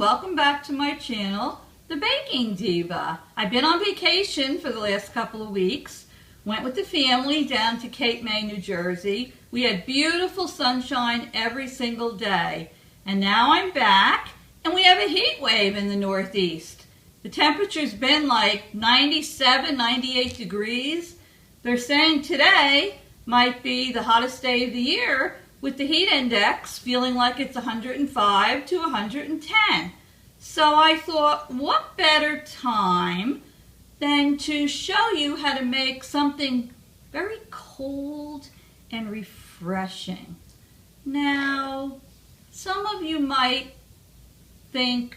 welcome back to my channel, The Baking Diva. I've been on vacation for the last couple of weeks. Went with the family down to Cape May, New Jersey. We had beautiful sunshine every single day. And now I'm back and we have a heat wave in the Northeast. The temperature's been like 97, 98 degrees. They're saying today might be the hottest day of the year, with the heat index feeling like it's 105 to 110. So I thought, what better time than to show you how to make something very cold and refreshing. Now, some of you might think,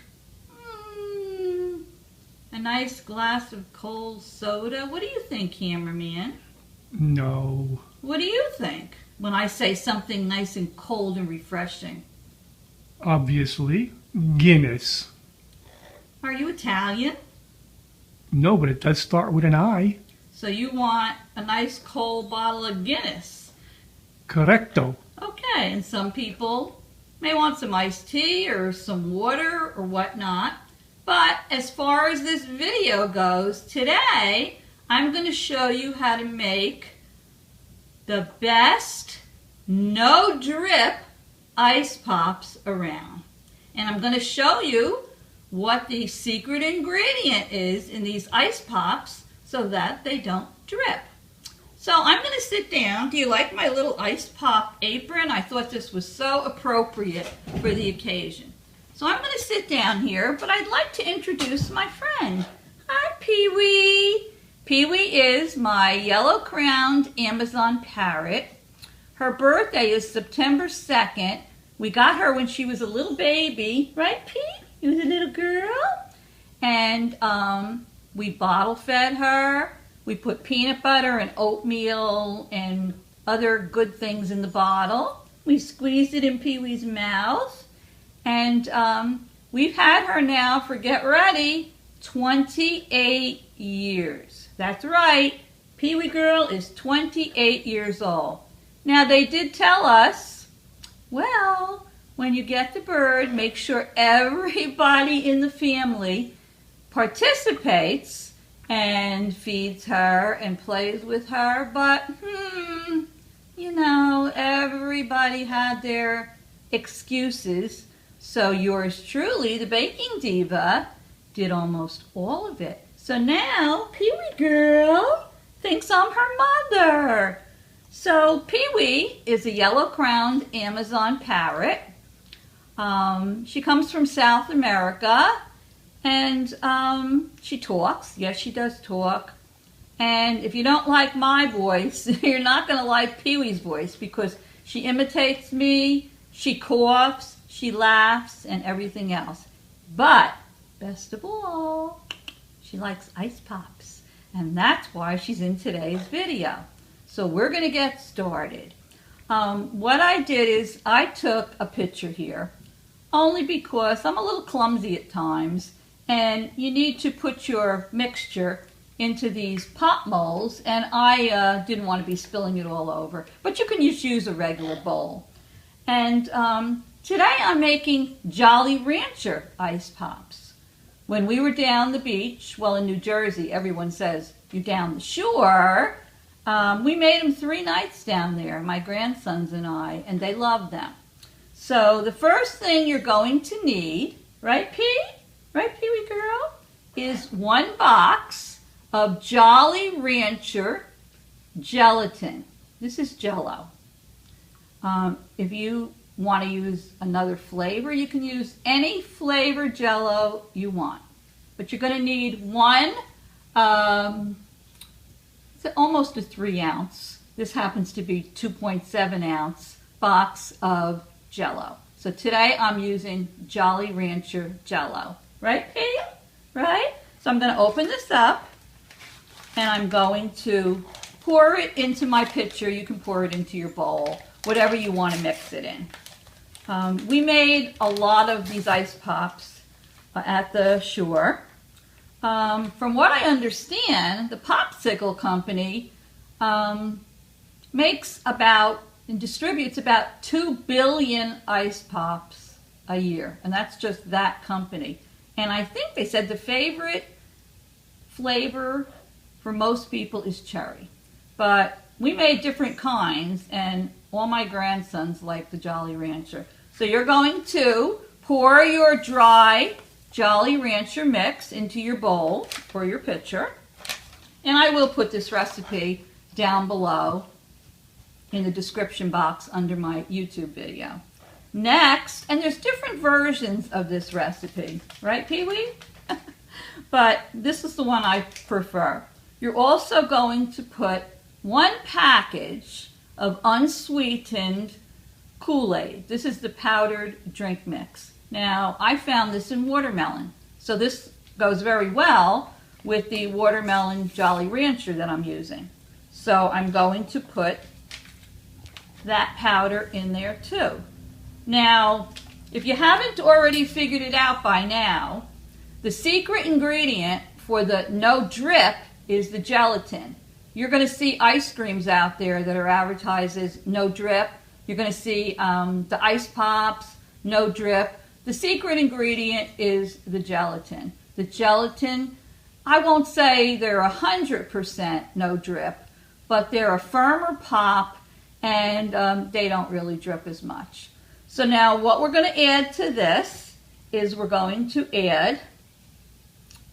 a nice glass of cold soda. What do you think, cameraman? No. What do you think when I say something nice and cold and refreshing? Obviously, Guinness. Are you Italian? No, but it does start with an I. So you want a nice cold bottle of Guinness. Correcto. Okay, and some people may want some iced tea or some water or whatnot. But as far as this video goes, today I'm going to show you how to make the best no drip ice pops around. And I'm going to show you what the secret ingredient is in these ice pops so that they don't drip. So I'm going to sit down. Do you like my little ice pop apron? I thought this was so appropriate for the occasion. So I'm going to sit down here, but I'd like to introduce my friend. Hi, PeeWee. PeeWee is my yellow-crowned Amazon parrot. Her birthday is September 2nd. We got her when she was a little baby. Right, Pea? She was a little girl. And we bottle fed her. We put peanut butter and oatmeal and other good things in the bottle. We squeezed it in PeeWee's mouth. And we've had her now for, get ready, 28 years. That's right, PeeWee girl is 28 years old. Now they did tell us, well, when you get the bird, make sure everybody in the family participates and feeds her and plays with her. But, you know, everybody had their excuses. So yours truly, the Baking Diva, did almost all of it. So now, PeeWee girl thinks I'm her mother. So PeeWee is a yellow-crowned Amazon parrot. She comes from South America, and she talks. Yes, she does talk. And if you don't like my voice, you're not going to like PeeWee's voice, because she imitates me, she coughs, she laughs, and everything else. But best of all, she likes ice pops, and that's why she's in today's video. So we're going to get started. What I did is I took a picture here, only because I'm a little clumsy at times, and you need to put your mixture into these pop molds, and I didn't want to be spilling it all over. But you can just use a regular bowl. And today I'm making Jolly Rancher ice pops. When we were down the beach, well, in New Jersey, everyone says you're down the shore. We made them 3 nights down there, my grandsons and I, and they loved them. So the first thing you're going to need, right, Pea? Right, PeeWee girl? Is 1 box of Jolly Rancher gelatin. This is Jello. If you want to use another flavor, you can use any flavor Jello you want. But you're going to need 1, it's almost a 3-ounce. This happens to be 2.7-ounce box of Jello. So today I'm using Jolly Rancher Jello. Right, Pea? Right? So I'm going to open this up, and I'm going to pour it into my pitcher. You can pour it into your bowl, whatever you want to mix it in. We made a lot of these ice pops at the shore. From what I understand, the Popsicle company makes about and distributes about 2 billion ice pops a year, and that's just that company. And I think they said the favorite flavor for most people is cherry. But we made different kinds, and all my grandsons like the Jolly Rancher. So you're going to pour your dry Jolly Rancher mix into your bowl or your pitcher. And I will put this recipe down below in the description box under my YouTube video. Next, and there's different versions of this recipe, right, PeeWee? But this is the one I prefer. You're also going to put 1 package of unsweetened Kool-Aid. This is the powdered drink mix. Now, I found this in watermelon, so this goes very well with the watermelon Jolly Rancher that I'm using. So I'm going to put that powder in there too. Now, if you haven't already figured it out by now, the secret ingredient for the no drip is the gelatin. You're going to see ice creams out there that are advertised as no drip. You're going to see the ice pops, no drip. The secret ingredient is the gelatin. The gelatin, I won't say they're 100% no drip, but they're a firmer pop, and they don't really drip as much. So now what we're going to add to this is we're going to add,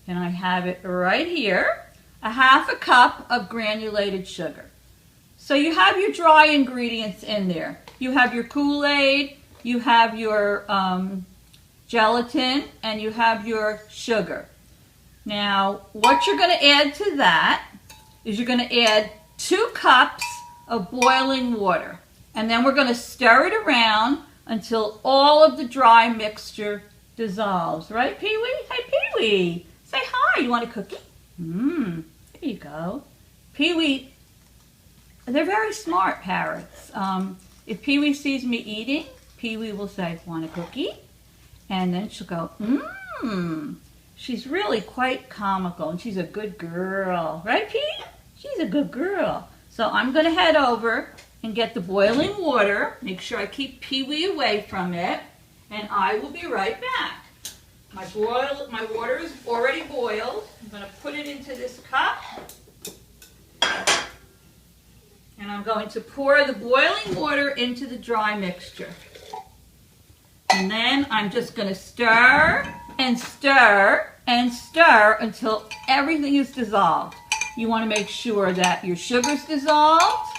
and I have it right here, 1/2 cup of granulated sugar. So you have your dry ingredients in there. You have your Kool-Aid, you have your gelatin, and you have your sugar. Now, what you're going to add to that is you're going to add 2 cups of boiling water. And then we're going to stir it around until all of the dry mixture dissolves. Right, PeeWee? Hey, PeeWee, say hi. You want a cookie? There you go. PeeWee, they're very smart parrots. If PeeWee sees me eating, PeeWee will say, want a cookie? And then she'll go, She's really quite comical, and she's a good girl. Right, Pete? She's a good girl. So I'm going to head over and get the boiling water. Make sure I keep PeeWee away from it. And I will be right back. My water is already boiled. I'm going to put it into this cup. And I'm going to pour the boiling water into the dry mixture. And then I'm just going to stir and stir and stir until everything is dissolved. You want to make sure that your sugar's dissolved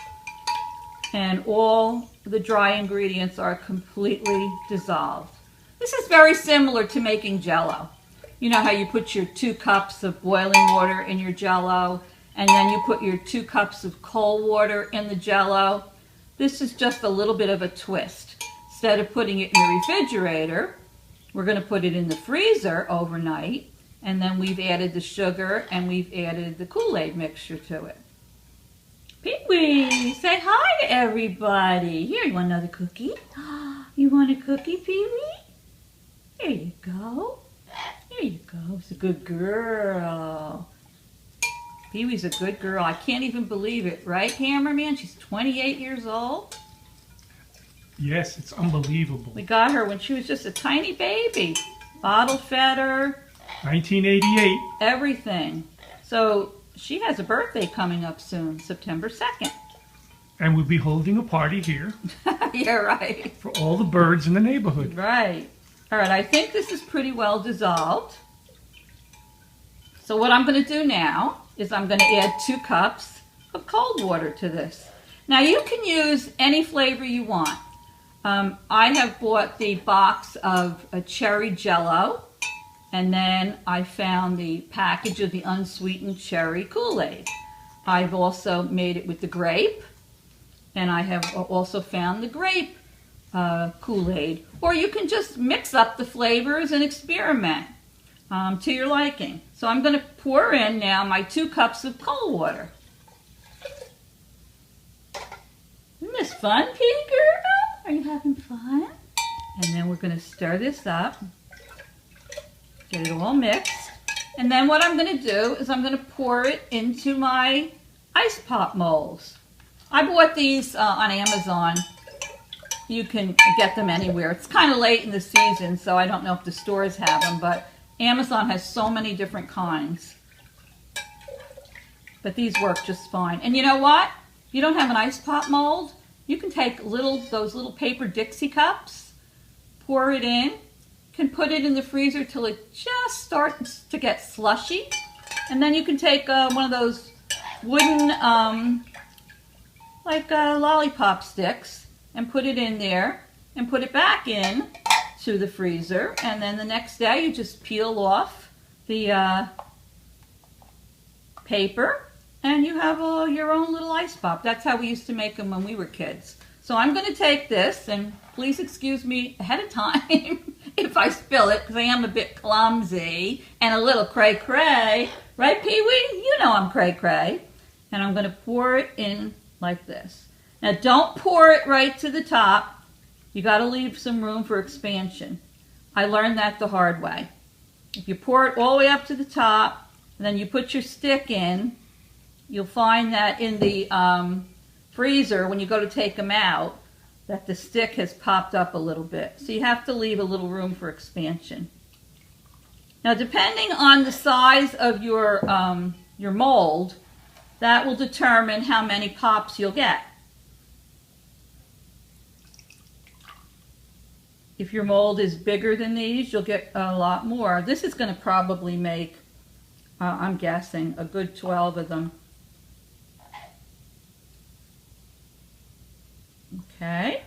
and all the dry ingredients are completely dissolved. This is very similar to making Jello. You know how you put your 2 cups of boiling water in your Jello, and then you put your 2 cups of cold water in the Jello. This is just a little bit of a twist. Instead of putting it in the refrigerator, we're going to put it in the freezer overnight, and then we've added the sugar and we've added the Kool-Aid mixture to it. PeeWee, say hi to everybody. Here, you want another cookie? You want a cookie, PeeWee? There you go. There you go. It's a good girl. PeeWee's a good girl. I can't even believe it, right, cameraman? She's 28 years old. Yes, it's unbelievable. We got her when she was just a tiny baby. Bottle fed her. 1988. Everything. So she has a birthday coming up soon, September 2nd. And we'll be holding a party here. Yeah, right. For all the birds in the neighborhood. Right. All right, I think this is pretty well dissolved. So what I'm going to do now is I'm going to add 2 cups of cold water to this. Now you can use any flavor you want. I have bought the box of a cherry Jello, and then I found the package of the unsweetened cherry Kool-Aid. I've also made it with the grape, and I have also found the grape Kool-Aid. Or you can just mix up the flavors and experiment to your liking. So I'm going to pour in now my 2 cups of cold water. Isn't this fun, Petey girl? Are you having fun? And then we're going to stir this up. Get it all mixed. And then what I'm going to do is I'm going to pour it into my ice pop molds. I bought these on Amazon. you can get them anywhere. It's kind of late in the season, so I don't know if the stores have them, but Amazon has so many different kinds. But these work just fine. And you know what? If you don't have an ice pop mold, you can take those little paper Dixie cups, pour it in, can put it in the freezer till it just starts to get slushy. And then you can take one of those wooden, lollipop sticks and put it in there and put it back in to the freezer. And then the next day you just peel off the paper and you have your own little ice pop. That's how we used to make them when we were kids. So I'm going to take this, and please excuse me ahead of time if I spill it, because I am a bit clumsy and a little cray-cray. Right, Pee-wee? You know I'm cray-cray. And I'm going to pour it in like this. Now don't pour it right to the top. You got to leave some room for expansion. I learned that the hard way. If you pour it all the way up to the top, and then you put your stick in, you'll find that in the freezer, when you go to take them out, that the stick has popped up a little bit. So you have to leave a little room for expansion. Now, depending on the size of your mold, that will determine how many pops you'll get. If your mold is bigger than these, you'll get a lot more. This is going to probably make, I'm guessing, a good 12 of them. Okay,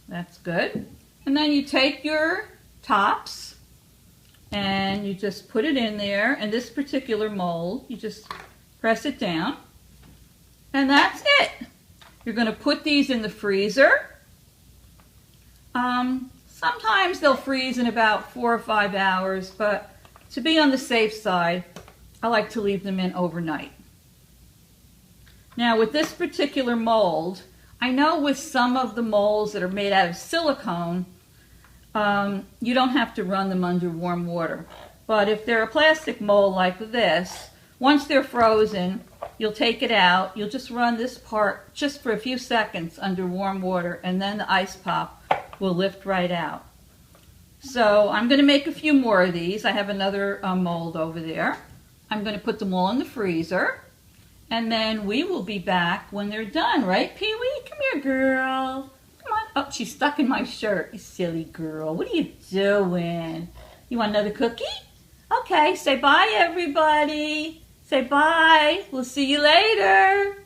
that's good. And then you take your tops and you just put it in there, and this particular mold, you just press it down, and that's it. You're going to put these in the freezer. Sometimes they'll freeze in about 4 or 5 hours, but to be on the safe side, I like to leave them in overnight. Now with this particular mold, I know with some of the molds that are made out of silicone, you don't have to run them under warm water. But if they're a plastic mold like this, once they're frozen, you'll take it out. You'll just run this part just for a few seconds under warm water, and then the ice pop will lift right out. So I'm going to make a few more of these. I have another mold over there. I'm going to put them all in the freezer. And then we will be back when they're done, right, Pee-wee? Come here, girl. Come on. Oh, she's stuck in my shirt. You silly girl. What are you doing? You want another cookie? Okay, say bye, everybody. Say bye. We'll see you later.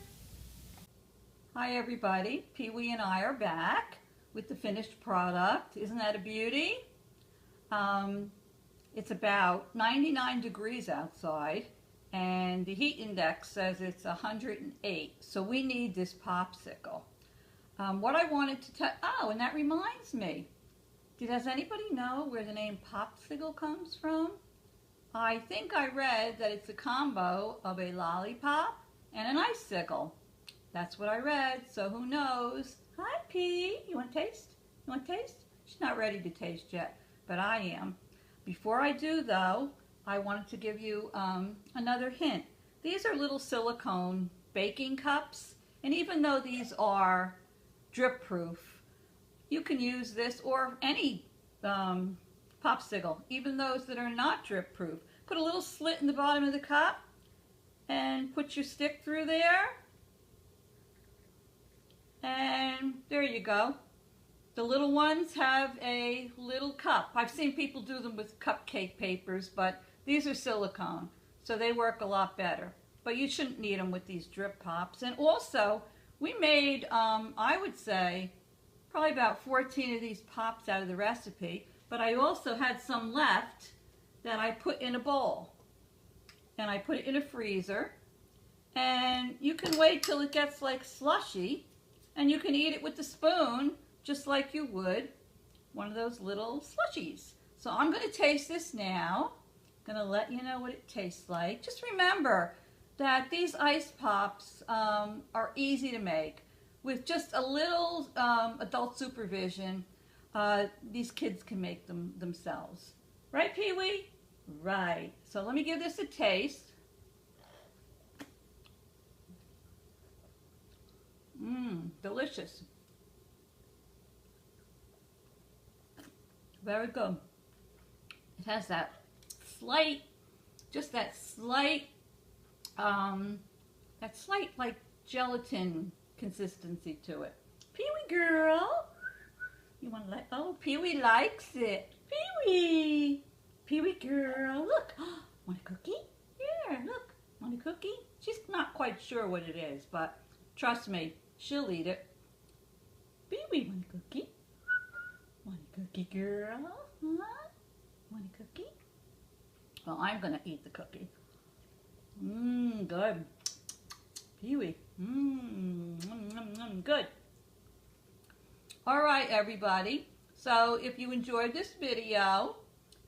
Hi, everybody. Pee-wee and I are back with the finished product. Isn't that a beauty? It's about 99 degrees outside. And the heat index says it's 108, so we need this popsicle. What I wanted to tell, oh, and that reminds me, does anybody know where the name Popsicle comes from? I think I read that it's a combo of a lollipop and an icicle. That's what I read, so who knows? Hi, P. You want to taste? You want to taste? She's not ready to taste yet, but I am. Before I do, though, I wanted to give you another hint. These are little silicone baking cups, and even though these are drip proof, you can use this or any popsicle, even those that are not drip proof. Put a little slit in the bottom of the cup and put your stick through there, and there you go. The little ones have a little cup. I've seen people do them with cupcake papers, but these are silicone, so they work a lot better. But you shouldn't need them with these drip pops. And also, we made, I would say, probably about 14 of these pops out of the recipe. But I also had some left that I put in a bowl. And I put it in a freezer. And you can wait till it gets like slushy. And you can eat it with a spoon, just like you would one of those little slushies. So I'm going to taste this now. Going to let you know what it tastes like. Just remember that these ice pops are easy to make. With just a little adult supervision, these kids can make them themselves. Right, Pee-wee? Right. So let me give this a taste. delicious. Very good. It has that slight, just that slight like gelatin consistency to it. PeeWee girl, you want to let? Oh, PeeWee likes it. PeeWee, PeeWee girl, look. Want a cookie? Here, look. Want a cookie? She's not quite sure what it is, but trust me, she'll eat it. PeeWee, want a cookie? Want a cookie, girl? Huh? Want a cookie? Well, I'm gonna eat the cookie. Good. PeeWee. Good. All right, everybody. So if you enjoyed this video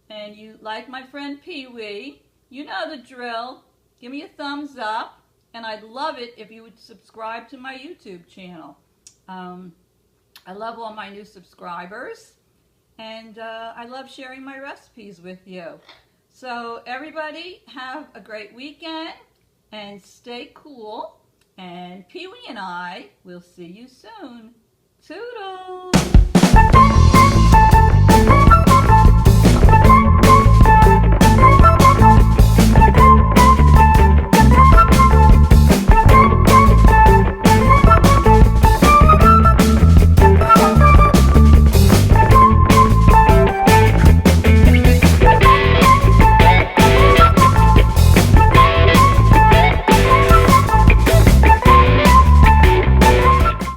and you like my friend PeeWee, you know the drill. Give me a thumbs up, and I'd love it if you would subscribe to my YouTube channel. I love all my new subscribers, and I love sharing my recipes with you. So everybody have a great weekend and stay cool, and PeeWee and I will see you soon. Toodles!